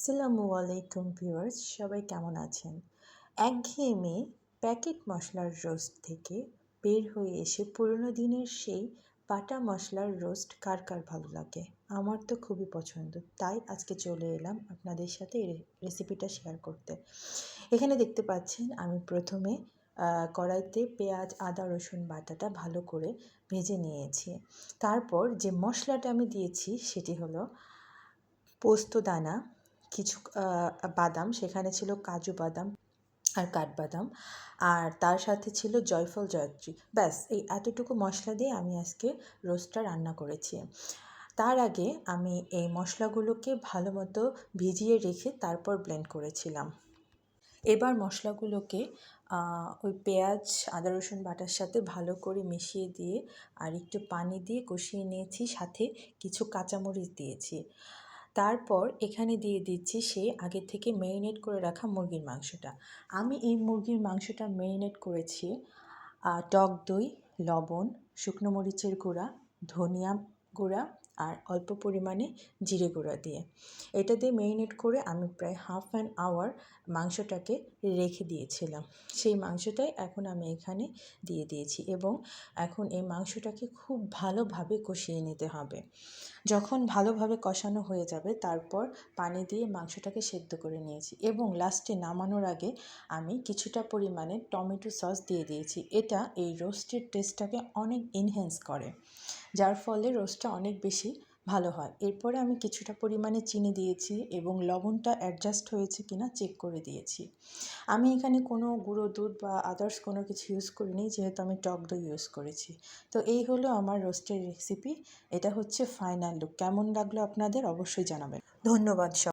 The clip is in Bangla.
আসসালামু আলাইকুম ভিউয়ার্স, সবাই কেমন আছেন? একঘেয়েমি প্যাকেট মশলার রোস্ট থেকে বের হয়ে এসে পুরনো দিনের সেই বাটা মশলার রোস্ট কার কার ভালো লাগে? আমার তো খুবই পছন্দ। তাই আজকে চলে এলাম আপনাদের সাথে এই রেসিপিটা শেয়ার করতে। এখানে দেখতে পাচ্ছেন আমি প্রথমে কড়াইতে পেঁয়াজ, আদা, রসুন বাটাটা ভালো করে ভেজে নিয়েছি। তারপর যে মশলাটা আমি দিয়েছি সেটি হলো পোস্ত দানা, কিছু বাদাম, সেখানে ছিল কাজু বাদাম আর কাঠবাদাম, আর তার সাথে ছিল জয়ফল, জয়ত্রী। ব্যাস এই এতটুকু মশলা দিয়ে আমি আজকে রোস্টটা রান্না করেছি। তার আগে আমি এই মশলাগুলোকে ভালো মতো ভিজিয়ে রেখে তারপর ব্লেন্ড করেছিলাম। এবার মশলাগুলোকে ওই পেঁয়াজ, আদা, রসুন বাটার সাথে ভালো করে মিশিয়ে দিয়ে আর একটু পানি দিয়ে কষিয়ে নিয়েছি, সাথে কিছু কাঁচামরিচ দিয়েছি। তারপর এখানে দিয়ে দিচ্ছি সেই আগে থেকে ম্যারিনেট করে রাখা মুরগির মাংসটা। আমি এই মুরগির মাংসটা ম্যারিনেট করেছি টক দই, লবণ, শুকনো মরিচের গুঁড়া, ধনিয়া গুঁড়া আর অল্প পরিমাণে জিরে গুঁড়া দিয়ে। এটা দিয়ে ম্যারিনেট করে আমি প্রায় হাফ অ্যান আওয়ার মাংসটাকে রেখে দিয়েছিলাম। সেই মাংসটাই এখন আমি এখানে দিয়ে দিয়েছি এবং এখন এই মাংসটাকে খুব ভালোভাবে কষিয়ে নিতে হবে। যখন ভালোভাবে কষানো হয়ে যাবে তারপর পানি দিয়ে মাংসটাকে সেদ্ধ করে নিয়েছি এবং লাস্টে নামানোর আগে আমি কিছুটা পরিমাণে টমেটো সস দিয়ে দিয়েছি। এটা এই রোস্টের টেস্টটাকে অনেক এনহ্যান্স করে, যার ফলে রোস্টটা অনেক বেশি ভালো হয়। এরপরে আমি কিছুটা পরিমাণে চিনি দিয়েছি এবং লবণটা অ্যাডজাস্ট হয়েছে কিনা চেক করে দিয়েছি। আমি এখানে কোনো গুঁড়ো দুধ বা আদার্স কোনো কিছু ইউজ করিনি, যেহেতু আমি টক দই ইউজ করেছি। তো এই হলো আমার রোস্টের রেসিপি। এটা হচ্ছে ফাইনাল লুক। কেমন লাগলো আপনাদের অবশ্যই জানাবেন। ধন্যবাদ।